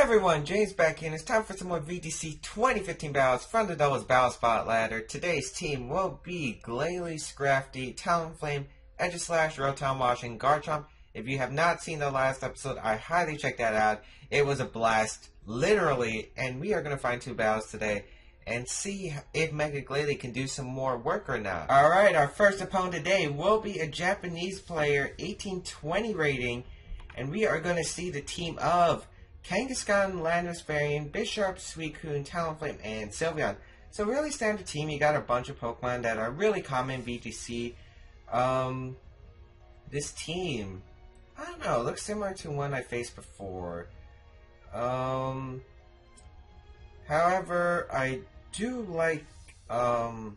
everyone, James Baek here, and it's time for some more VGC 2015 battles from the Doubles Battle Spot ladder. Today's team will be Glalie, Scrafty, Talonflame, Edgeslash, Rotom Wash, and Garchomp. If you have not seen the last episode, I highly check that out. It was a blast, literally, and we are going to find two battles today and see if Mega Glalie can do some more work or not. Alright, our first opponent today will be a Japanese player, 1820 rating, and we are going to see the team of Kangaskhan, Landorus Varian, Bisharp, Suicune, Talonflame, and Sylveon. So really standard team. You got a bunch of Pokemon that are really common in VGC. This team, I don't know, looks similar to one I faced before. However, I do like, well,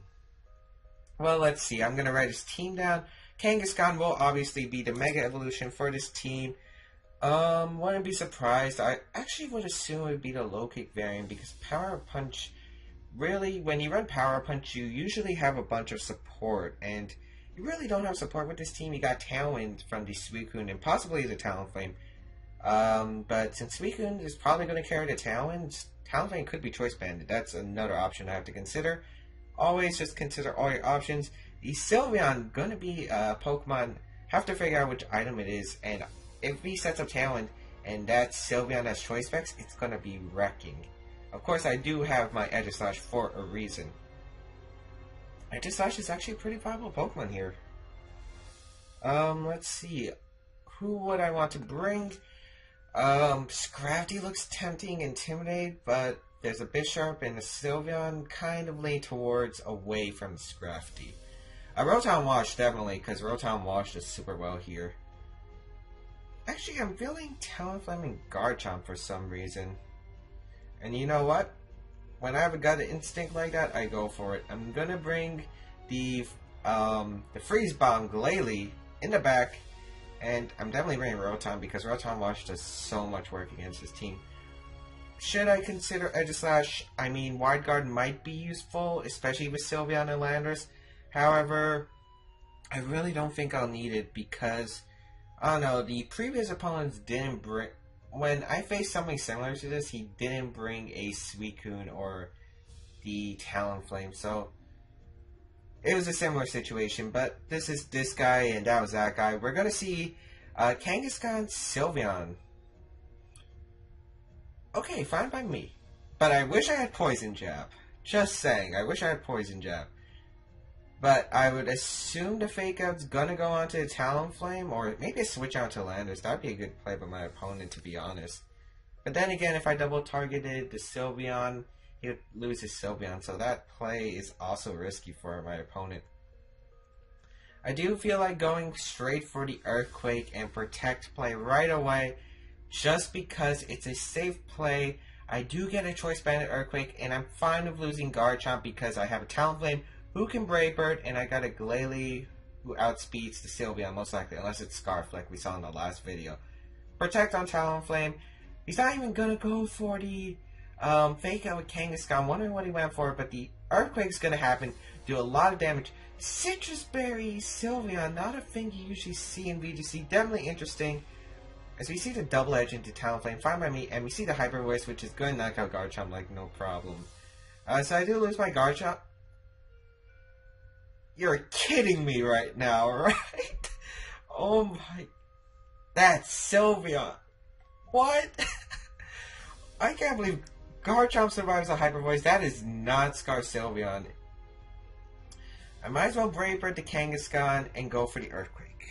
let's see. I'm going to write his team down. Kangaskhan will obviously be the Mega Evolution for this team. Wouldn't be surprised. I actually would assume it would be the low kick variant because Power Punch, really, when you run Power Punch, you usually have a bunch of support, and you really don't have support with this team. You got Tailwind from the Suicune and possibly the Talonflame. But since Suicune is probably going to carry the Tailwind, Talonflame could be choice banded. That's another option I have to consider. Always just consider all your options. The Sylveon going to be Pokemon. Have to figure out which item it is, and if he sets up Talent and that's Sylveon as choice specs, it's going to be wrecking. Of course, I do have my Edgeslash for a reason. Edgeslash is actually a pretty viable Pokemon here. Let's see. Who would I want to bring? Scrafty looks tempting, Intimidate, but there's a Bisharp and a Sylveon kind of lean towards away from Scrafty. Rotom Wash, definitely, because Rotom Wash does super well here. Actually, I'm feeling Talonflame and Garchomp for some reason. And you know what? When I have a gut instinct like that, I go for it. I'm gonna bring the Freeze Bomb Glalie in the back, and I'm definitely bringing Rotom because Rotom Wash does so much work against this team. Should I consider Edgeslash? I mean, Wide Guard might be useful, especially with Sylveon and Landorus. However, I really don't think I'll need it because I don't know, the previous opponents didn't bring, when I faced something similar to this, he didn't bring a Suicune or the Talonflame, so it was a similar situation, but this is this guy and that was that guy. We're going to see Kangaskhan, Sylveon. Okay, fine by me, but I wish I had Poison Jab. Just saying, I wish I had Poison Jab. But I would assume the Fake Out's gonna go onto the Talonflame, or maybe a switch out to Landorus. That'd be a good play by my opponent, to be honest. But then again, if I double targeted the Sylveon, he would lose his Sylveon, so that play is also risky for my opponent. I do feel like going straight for the Earthquake and Protect play right away, just because it's a safe play. I do get a Choice Banded Earthquake, and I'm fine with losing Garchomp because I have a Talonflame who can Brave Bird, and I got a Glalie who outspeeds the Sylveon, most likely, unless it's Scarf, like we saw in the last video. Protect on Talonflame. He's not even going to go for the Fake Out with Kangaskhan. I'm wondering what he went for, but the Earthquake's going to happen, do a lot of damage. Citrus Berry Sylveon, not a thing you usually see in VGC. Definitely interesting. As we see the Double Edge into Talonflame, fine by me, and we see the Hyper Voice, which is going to knock out Garchomp like no problem. So I do lose my Garchomp. You're kidding me right now, right? Oh my... That's Sylveon. What? I can't believe Garchomp survives a Hyper Voice. That is not Scar Sylveon. I might as well Brave Bird the Kangaskhan and go for the Earthquake.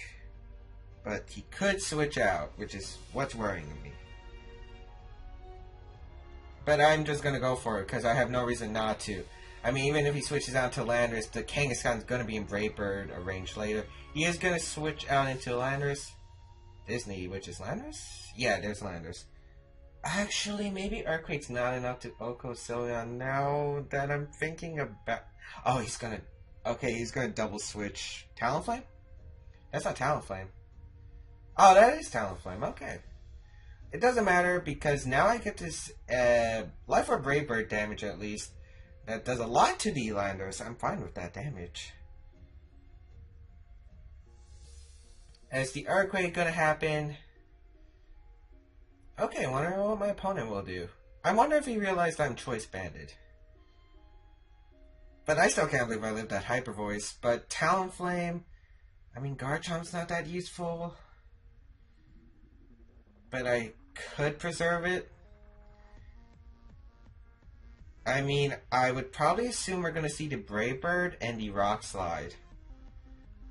But he could switch out, which is what's worrying me. But I'm just going to go for it because I have no reason not to. I mean, even if he switches out to Landorus, the Kangaskhan's going to be in Brave Bird a range later. He is going to switch out into Landorus. Disney, which is Landorus? Yeah, there's Landorus. Actually, maybe Earthquake's not enough to Oko Sylveon now that I'm thinking about... Oh, he's going to... Okay, he's going to double switch. Talonflame? That's not Talonflame. Oh, that is Talonflame. Okay. It doesn't matter because now I get this Life or Brave Bird damage at least. That does a lot to the Landorus. I'm fine with that damage. Is the Earthquake gonna happen? Okay, I wonder what my opponent will do. I wonder if he realized I'm choice banded. But I still can't believe I lived that Hyper Voice. But Talonflame, I mean, Garchomp's not that useful. But I could preserve it. I mean, I would probably assume we're going to see the Brave Bird and the Rock Slide.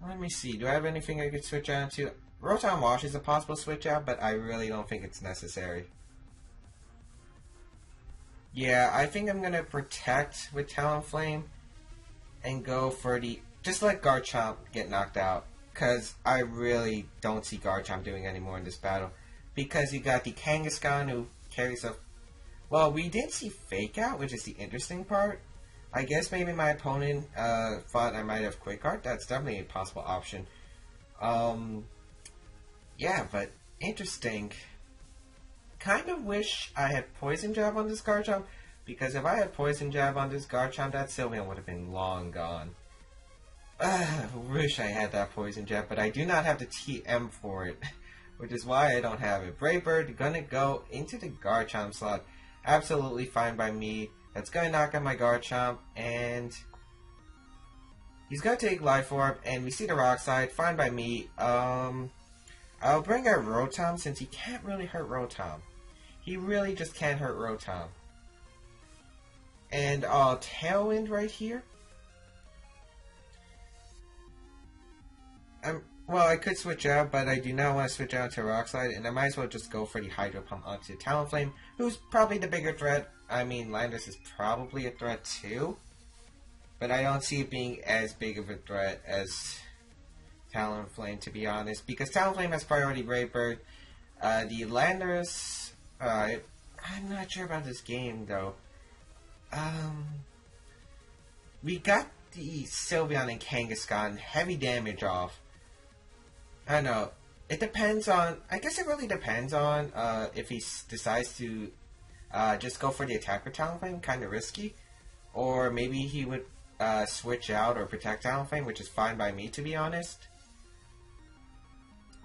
Let me see. Do I have anything I could switch out to? Rotom Wash is a possible switch out, but I really don't think it's necessary. Yeah, I think I'm going to protect with Talonflame and go for the... Just let Garchomp get knocked out. Because I really don't see Garchomp doing any more in this battle. Because you got the Kangaskhan who carries a... Well, we did see Fake Out, which is the interesting part. I guess maybe my opponent thought I might have Quick Art. That's definitely a possible option. Yeah, but interesting. Kind of wish I had Poison Jab on this Garchomp, because if I had Poison Jab on this Garchomp, that Sylveon would have been long gone. Wish I had that Poison Jab, but I do not have the TM for it, which is why I don't have it. Brave Bird gonna go into the Garchomp slot. Absolutely fine by me. That's gonna knock out my Garchomp, and he's gonna take Life Orb, and we see the Rock Slide. Fine by me. I'll bring out Rotom since he can't really hurt Rotom. He really just can't hurt Rotom. And Tailwind right here. Well, I could switch out, but I do not want to switch out to Rock Slide, and I might as well just go for the Hydro Pump onto Talonflame, who's probably the bigger threat. I mean, Landorus is probably a threat too, but I don't see it being as big of a threat as Talonflame, to be honest, because Talonflame has priority Brave Bird. The Landorus, I'm not sure about this game though. We got the Sylveon and Kangaskhan heavy damage off. I don't know. It depends on... I guess it really depends on if he decides to just go for the attack with Talonflame, kind of risky. Or maybe he would switch out or protect Talonflame, which is fine by me, to be honest.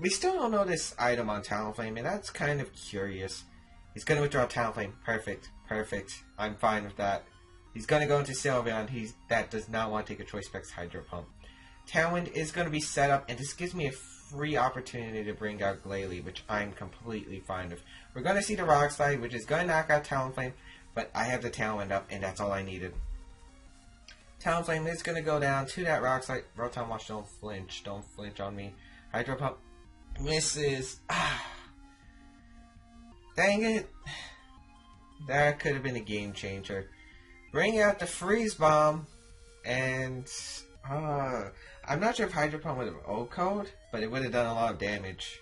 We still don't know this item on Talonflame, and that's kind of curious. He's going to withdraw Talonflame. Perfect. Perfect. I'm fine with that. He's going to go into Sylveon. That does not want to take a Choice Specs Hydro Pump. Tailwind is going to be set up, and this gives me a free opportunity to bring out Glalie, which I'm completely fine with. We're going to see the Rock Slide, which is going to knock out Talonflame, but I have the Tailwind up, and that's all I needed. Talonflame is going to go down to that Rock Slide. Rotom Wash, don't flinch. Don't flinch on me. Hydro Pump misses. Dang it. That could have been a game changer. Bring out the Freeze Bomb, and I'm not sure if Hydro Pump would have O-Code, but it would have done a lot of damage.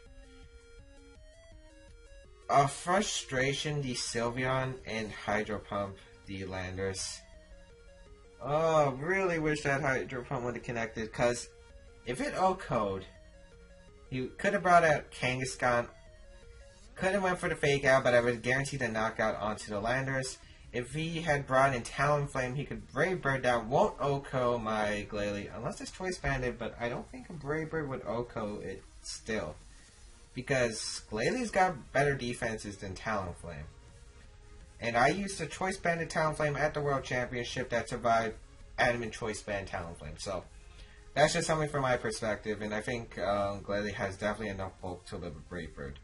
Frustration, the Sylveon, and Hydro Pump, the Landorus. Oh, really wish that Hydro Pump would have connected, because if it O-Code, he could have brought out Kangaskhan, could have went for the Fake Out, but I would guarantee the knockout onto the Landorus. If he had brought in Talonflame, he could Brave Bird down. Won't OHKO my Glalie, unless it's Choice Banded, but I don't think a Brave Bird would OHKO it still. Because Glalie's got better defenses than Talonflame. And I used a Choice Banded Talonflame at the World Championship that survived Adamant Choice Band Talonflame. So, that's just something from my perspective, and I think Glalie has definitely enough bulk to live with Brave Bird.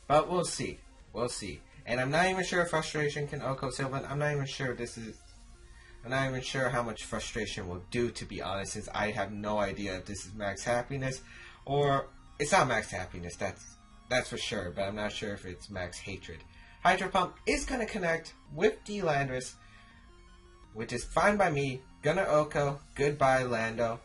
But we'll see. We'll see. And I'm not even sure if Frustration can OHKO Sylvan. I'm not even sure I'm not even sure how much Frustration will do, to be honest, since I have no idea if this is Max Happiness or it's not Max Happiness. That's for sure, but I'm not sure if it's Max Hatred. Hydro Pump is gonna connect with the Landorus, which is fine by me. Gonna OHKO. Goodbye, Lando.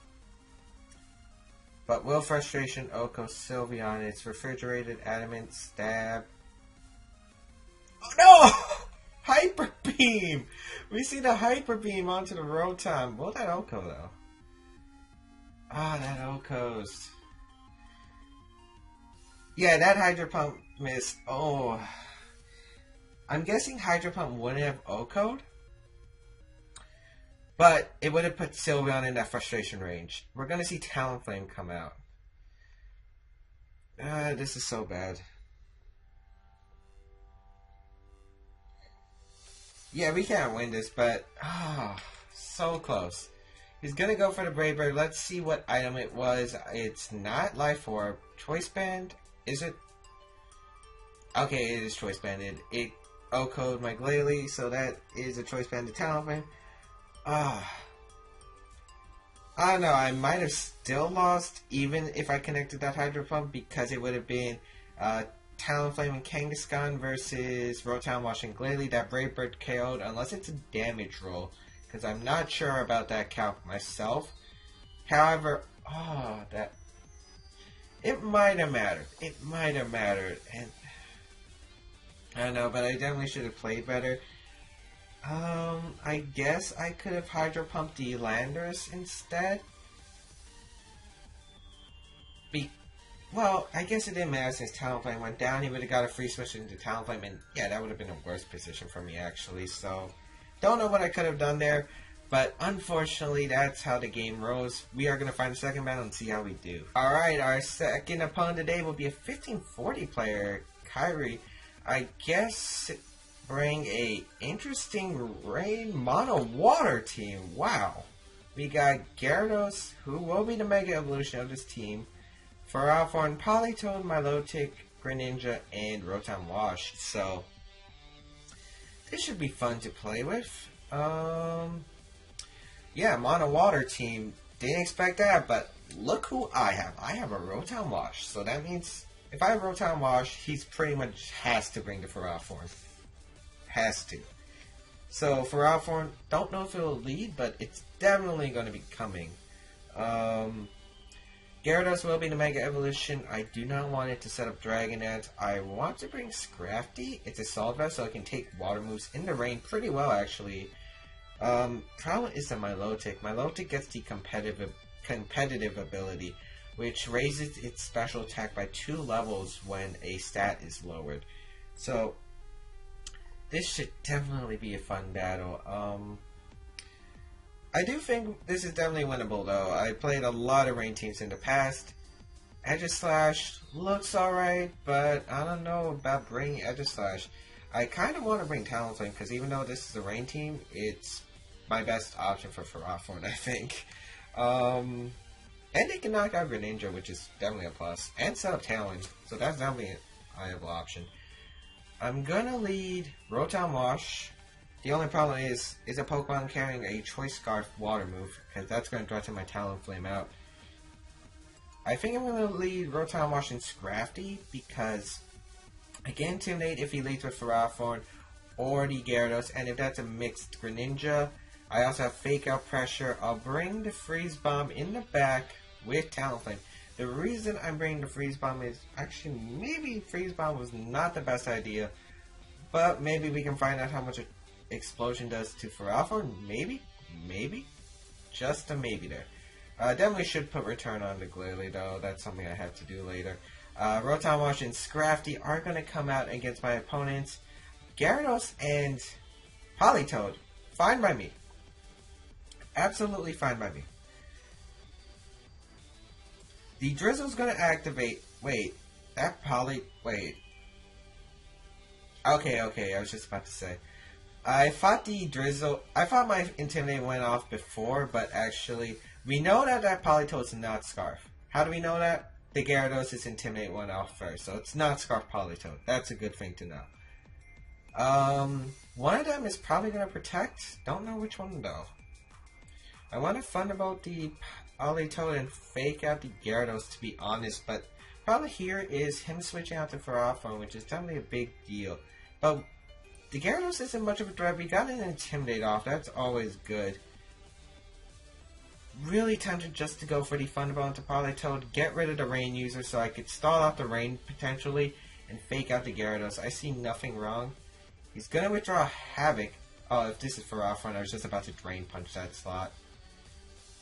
But will Frustration OHKO Sylveon? It's Refrigerated Adamant Stab. Oh no! Hyper Beam! We see the Hyper Beam onto the Rotom. Will that OHKO though? That OHKOs. Yeah, that Hydro Pump missed. Oh. I'm guessing Hydro Pump wouldn't have OHKO'd. But it would have put Sylveon in that Frustration range. We're going to see Talonflame come out. This is so bad. Yeah, we can't win this, but so close. He's gonna go for the Brave Bird. Let's see what item it was. It's not Life Orb. Choice Band? Is it? Okay, it is Choice Banded. It O-code my Glalie, so that is a Choice Banded Talonflame. I don't know, I might have still lost even if I connected that Hydro Pump, because it would have been Talonflame and Kangaskhan versus Rotom Wash and Glalie. That Brave Bird KO'd unless it's a damage roll, because I'm not sure about that calc myself. However, that it might have mattered. It might have mattered, and I don't know, but I definitely should have played better. I guess I could have Hydro Pumped the Landorus instead. Well, I guess it didn't matter since Talonflame went down. He would have got a free switch into Talonflame, and yeah, that would have been a worse position for me actually. So, don't know what I could have done there, but unfortunately, that's how the game rolls. We are going to find a second battle and see how we do. Alright, our second opponent today will be a 1540 player, Kyrie. I guess bring a interesting rain mono water team. Wow. We got Gyarados, who will be the Mega Evolution of this team, Ferrothorn, Politoed, Milotic, Greninja, and Rotom Wash. So this should be fun to play with. Yeah, mono water team. Didn't expect that, but look who I have. I have a Rotom Wash. So that means if I have Rotom Wash, he's pretty much has to bring the Ferrothorn. Has to. So Ferrothorn, don't know if it'll lead, but it's definitely going to be coming. Gyarados will be the Mega Evolution. I do not want it to set up Dragonite. I want to bring Scrafty. It's a Solid Vest, so it can take water moves in the rain pretty well, actually. Problem is the Milotic. Milotic gets the competitive ability, which raises its special attack by 2 levels when a stat is lowered. So this should definitely be a fun battle. I do think this is definitely winnable, though. I played a lot of rain teams in the past. Aegislash looks alright, but I don't know about bringing Aegislash. I kind of want to bring Talonflame, because even though this is a rain team, it's my best option for Ferrothorn, I think. And they can knock out Greninja, which is definitely a plus. And set up Talon, so that's definitely a viable option. I'm gonna lead Rotom Wash. The only problem is a Pokemon carrying a Choice Scarf water move, because that's going to threaten my Talonflame out. I think I'm going to lead Rotom Wash and Scrafty, because I can Intimidate if he leads with Ferrothorn or the Gyarados, and if that's a mixed Greninja, I also have Fake Out Pressure. I'll bring the Freeze Bomb in the back with Talonflame. The reason I'm bringing the Freeze Bomb is actually maybe Freeze Bomb was not the best idea, but maybe we can find out how much Explosion does to Ferrothorn. Maybe, just a maybe there. Definitely should put Return on the Glalie, though. That's something I have to do later. Rotom Wash and Scrafty are going to come out against my opponents. Gyarados and Politoed, fine by me. Absolutely fine by me. The Drizzle's going to activate. Wait, that wait. Okay, I was just about to say. I thought my Intimidate went off before, but actually, we know that Politoed is not Scarf. How do we know that? The Gyarados' Intimidate went off first, so it's not Scarf Politoed. That's a good thing to know. One of them is probably going to Protect. Don't know which one, though. I want to Thunderbolt the Politoed and Fake out the Gyarados, to be honest, but problem here is him switching out to Ferrothorn, which is definitely a big deal. But the Gyarados isn't much of a threat. We got an Intimidate off. That's always good. Really tempted just to go for the Thunderbolt into Politoed, get rid of the Rain user so I could stall out the Rain potentially and fake out the Gyarados. I see nothing wrong. He's going to withdraw Havoc. Oh, if this is Ferrothorn, I was just about to Drain Punch that slot.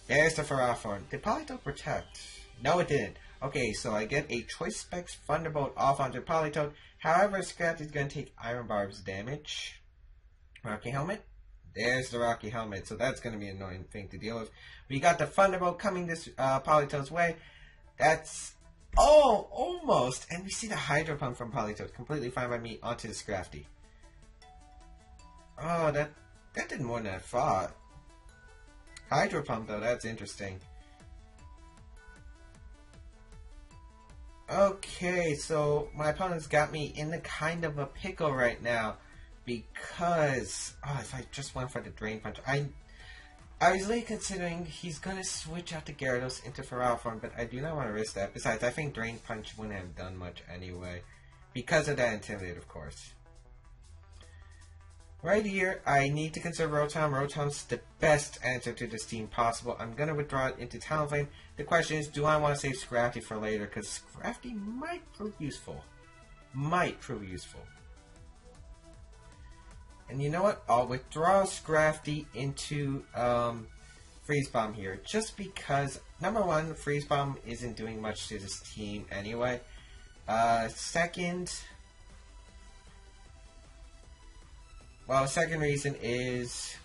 There's the Ferrothorn. Did Politoed Protect? No, it didn't. Okay, so I get a Choice Specs Thunderbolt off onto Politoed. However, Scrafty is going to take Iron Barb's damage. Rocky Helmet. There's the Rocky Helmet, so that's going to be an annoying thing to deal with. We got the Thunderbolt coming this Politoed's way. That's almost. And we see the Hydro Pump from Politoed. Completely fine by me onto the Scrafty. Oh, that did more than I thought. Hydro Pump, though, that's interesting. Okay, so my opponent's got me in the kind of a pickle right now because if I just went for the Drain Punch, I was really considering he's gonna switch out the Gyarados into Ferrothorn, but I do not want to risk that. Besides, I think Drain Punch wouldn't have done much anyway because of that Intimidate, of course. Right here, I need to conserve Rotom. Rotom's the best answer to this team possible. I'm going to withdraw it into Talonflame. The question is, do I want to save Scrafty for later? Because Scrafty might prove useful. And you know what? I'll withdraw Scrafty into Freeze Bomb here. Just because, number one, Freeze Bomb isn't doing much to this team anyway. Second... Well, the second reason is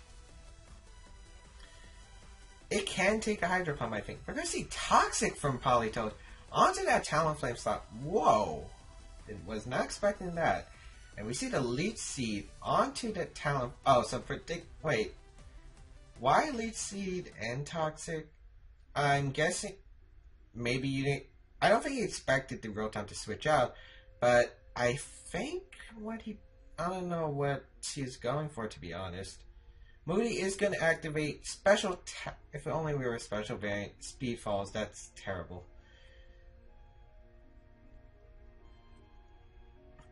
it can take a Hydro Pump, I think. We're going to see Toxic from Politoed onto that Talonflame slot. Whoa! Was not expecting that. And we see the Leech Seed onto the Talon... Oh, so wait. Why Leech Seed and Toxic? I'm guessing maybe you didn't... I don't think he expected the Rotom to switch out, but I think I don't know what he's going for, to be honest. Moody is going to activate special... if only we were a special variant. Speed Falls, that's terrible.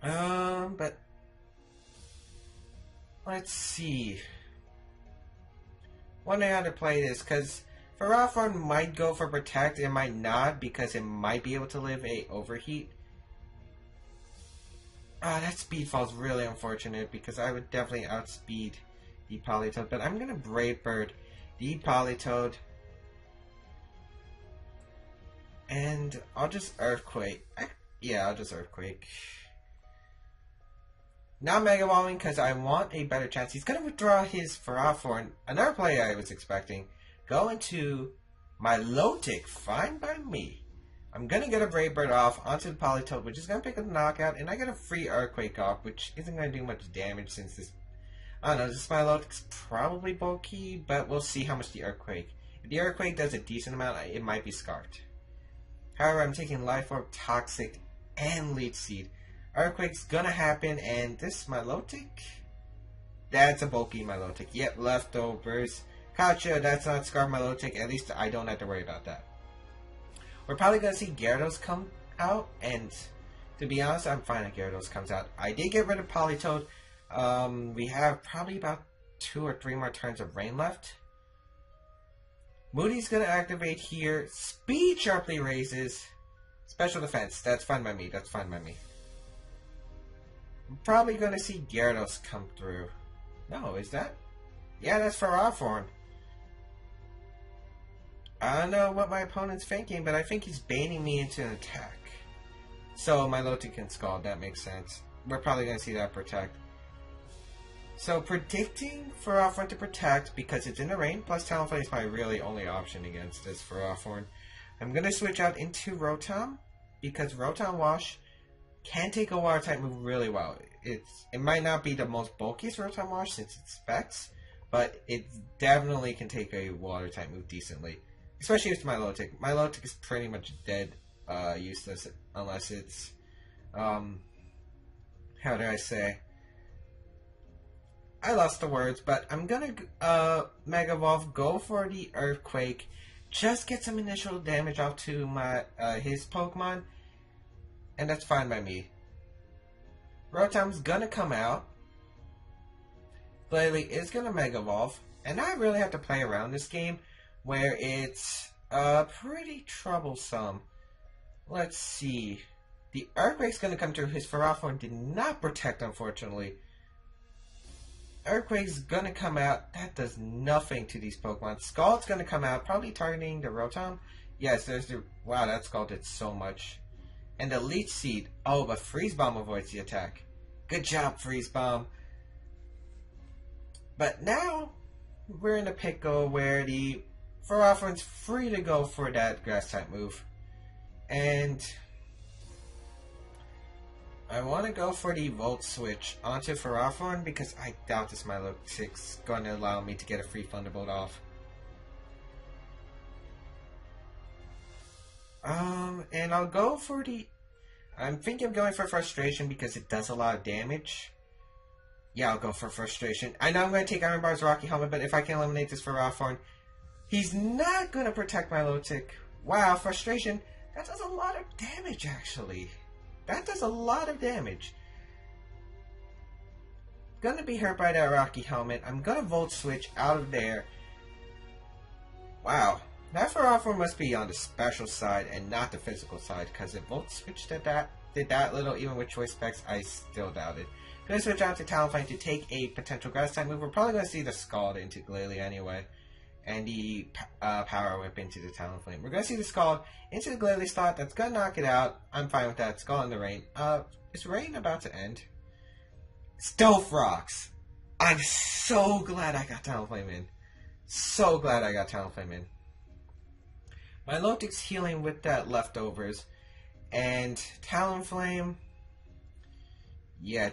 But... let's see. Wondering how to play this, because Ferrothorn might go for Protect, it might not, because it might be able to live a Overheat. That Speed Fall is really unfortunate because I would definitely outspeed the Politoed. But I'm going to Brave Bird the Politoed. And I'll just Earthquake. I'll just Earthquake. Not Mega Evolving because I want a better chance. He's going to withdraw his Ferrothorn. Another play I was expecting. Go into my Milotic. Fine by me. I'm going to get a Brave Bird off onto the Politoed, which is going to pick up the knockout, and I get a free Earthquake off, which isn't going to do much damage since this... I don't know, this Milotic's probably bulky, but we'll see how much the Earthquake... If the Earthquake does a decent amount, it might be scarred. However, I'm taking Life Orb, Toxic, and Leech Seed. Earthquake's going to happen, and this Milotic... That's a bulky Milotic. Yep, leftovers. Gotcha, that's not scarred Milotic. At least I don't have to worry about that. We're probably going to see Gyarados come out, and to be honest, I'm fine if Gyarados comes out. I did get rid of Politoed. We have probably about 2 or 3 more turns of Rain left. Moody's going to activate here. Speed sharply raises. Special Defense. That's fine by me. I'm probably going to see Gyarados come through. No, is that? Yeah, that's Ferrothorn. I don't know what my opponent's thinking, but I think he's baiting me into an attack. So my Milotic can Scald, that makes sense. We're probably going to see that Protect. So predicting Ferrothorn to Protect because it's in the rain, plus Talonflame is my really only option against this Ferrothorn. I'm going to switch out into Rotom because Rotom Wash can take a Water type move really well. It might not be the most bulkiest Rotom Wash since it's Specs, but it definitely can take a Water type move decently. Especially with Milotic. Milotic is pretty much dead, useless, unless it's, how do I say? I lost the words, but I'm gonna, Mega Evolve, go for the Earthquake, just get some initial damage off to my, his Pokemon, and that's fine by me. Rotom's gonna come out. Glalie is gonna Mega Evolve, and I really have to play around this game, where it's pretty troublesome. Let's see. The Earthquake's going to come through. His Ferrothorn did not Protect, unfortunately. Earthquake's going to come out. That does nothing to these Pokemon. Scald's going to come out, probably targeting the Rotom. Yes, there's the... Wow, that Scald did so much. And the Leech Seed. Oh, but Freeze Bomb avoids the attack. Good job, Freeze Bomb. But now, we're in a pickle where the Ferrothorn's free to go for that Grass type move. And I want to go for the Volt Switch onto Ferrothorn because I doubt this Milotic's going to allow me to get a free Thunderbolt off. And I'll go for the... I'm thinking of going for Frustration because it does a lot of damage. Yeah, I'll go for Frustration. I know I'm going to take Iron Bar's Rocky Helmet, but if I can eliminate this Ferrothorn, he's not going to protect Milotic. Wow, Frustration. That does a lot of damage, actually. That does a lot of damage. Gonna be hurt by that Rocky Helmet. I'm gonna Volt Switch out of there. Wow. That Ferrothorn must be on the special side and not the physical side, because if Volt Switch did that little, even with choice specs, I still doubt it. Gonna switch out to Talonflame to take a potential grass type move. We're probably gonna see the Scald into Glalie anyway. And the Power Whip into the Talonflame. We're going to see the Scald into the Glalie slot. That's going to knock it out. I'm fine with that. Scald in the rain. Is rain about to end? Stealth Rocks! I'm so glad I got Talonflame in. So glad I got Talonflame in. Milotic's healing with that leftovers. And Talonflame... Yeah,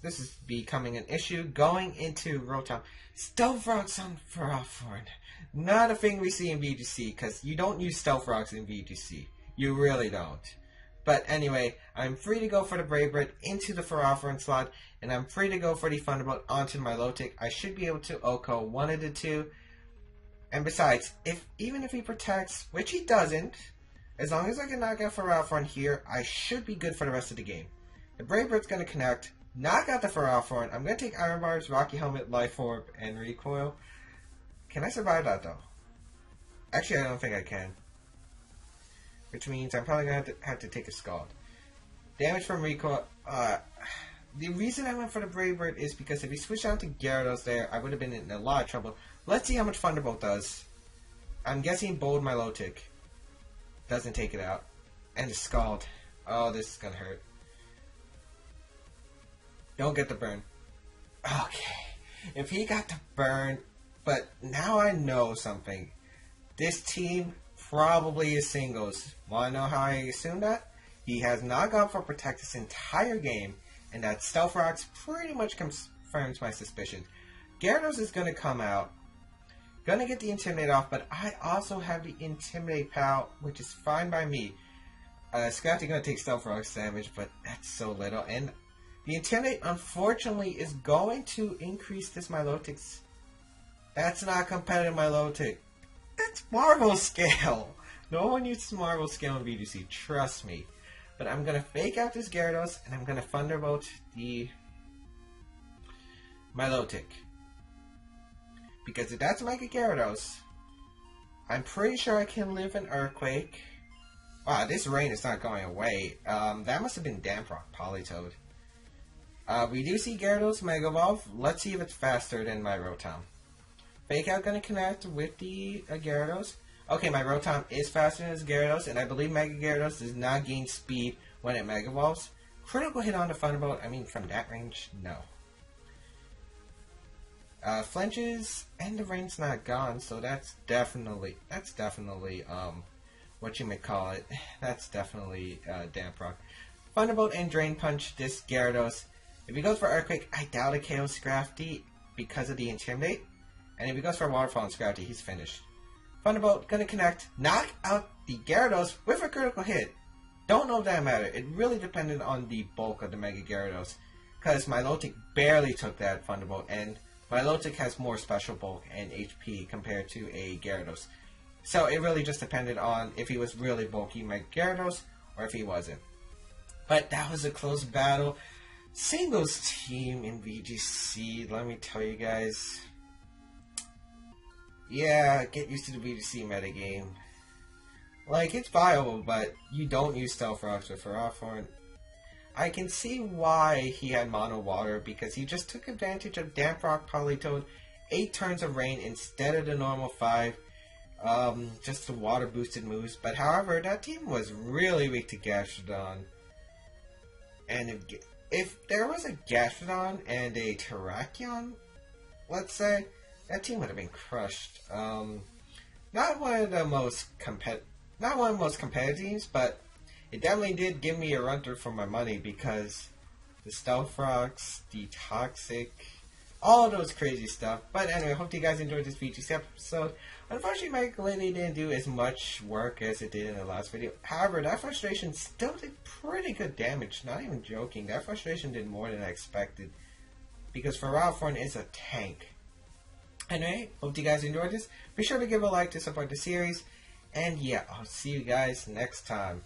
this is becoming an issue. Going into Rotom. Stealth Rocks on Ferrothorn. Not a thing we see in VGC, because you don't use Stealth Rocks in VGC. You really don't. But anyway, I'm free to go for the Brave Bird into the Ferrothorn slot, and I'm free to go for the Thunderbolt onto Milotic. I should be able to OHKO one of the two. And besides, even if he protects, which he doesn't, as long as I can knock out Ferrothorn here, I should be good for the rest of the game. The Brave Bird's going to connect. Knock out the Ferrothorn. I'm going to take Iron Bars, Rocky Helmet, Life Orb, and Recoil. Can I survive that, though? Actually, I don't think I can. Which means I'm probably going to have to take a Scald. Damage from Recoil. The reason I went for the Brave Bird is because if he switched out to Gyarados there, I would have been in a lot of trouble. Let's see how much Thunderbolt does. I'm guessing Bold Milotic doesn't take it out. And the Scald. Oh, this is going to hurt. Don't get the burn. Okay. If he got the burn, but now I know something. This team probably is singles. Wanna know how I assume that? He has not gone for Protect this entire game, and that Stealth Rocks pretty much confirms my suspicions. Gyarados is gonna come out. Gonna get the Intimidate off, but I also have the Intimidate POW, which is fine by me. Scrafty gonna take Stealth Rocks damage, but that's so little, and the Intimidate, unfortunately, is going to increase this Milotic's. That's not competitive Milotic. It's Marvel Scale. No one uses Marvel Scale in VGC, trust me. But I'm going to fake out this Gyarados, and I'm going to Thunderbolt the Milotic. Because if that's Mega Gyarados, I'm pretty sure I can live in Earthquake. Wow, this rain is not going away. That must have been Damp Rock Politoed. We do see Gyarados Mega Evolve. Let's see if it's faster than my Rotom. Fake Out gonna connect with the Gyarados. Okay, my Rotom is faster than his Gyarados, and I believe Mega Gyarados does not gain speed when it Mega Evolves. Critical hit on the Thunderbolt, I mean, from that range, no. Flinches, and the rain's not gone, so that's definitely, what you may call it. That's definitely Damp Rock. Thunderbolt and Drain Punch this Gyarados. If he goes for Earthquake, I doubt it KOs Scrafty because of the Intimidate. And if he goes for Waterfall and Scrafty, he's finished. Thunderbolt gonna connect, knock out the Gyarados with a critical hit. Don't know if that mattered. It really depended on the bulk of the Mega Gyarados. Because Milotic barely took that Thunderbolt, and Milotic has more special bulk and HP compared to a Gyarados. So it really just depended on if he was really bulky Mega Gyarados or if he wasn't. But that was a close battle. Singles team in VGC, let me tell you guys. Yeah, get used to the VGC metagame. Like, it's viable, but you don't use Stealth Rocks with Ferrothorn. I can see why he had Mono Water, because he just took advantage of Damp Rock Politoed, 8 turns of rain instead of the normal 5. Just the water boosted moves. But however, that team was really weak to Gastrodon. And if there was a Gastrodon and a Terrakion, let's say, that team would have been crushed. Not one of the most competitive teams, but it definitely did give me a run through for my money because the Stealth Rocks, the Toxic, all those crazy stuff. But anyway, hope you guys enjoyed this VGC episode. Unfortunately, my ukulele didn't do as much work as it did in the last video. However, that frustration still did pretty good damage. Not even joking. That frustration did more than I expected. Because Feralthorn is a tank. Anyway, hope you guys enjoyed this. Be sure to give a like to support the series. And yeah, I'll see you guys next time.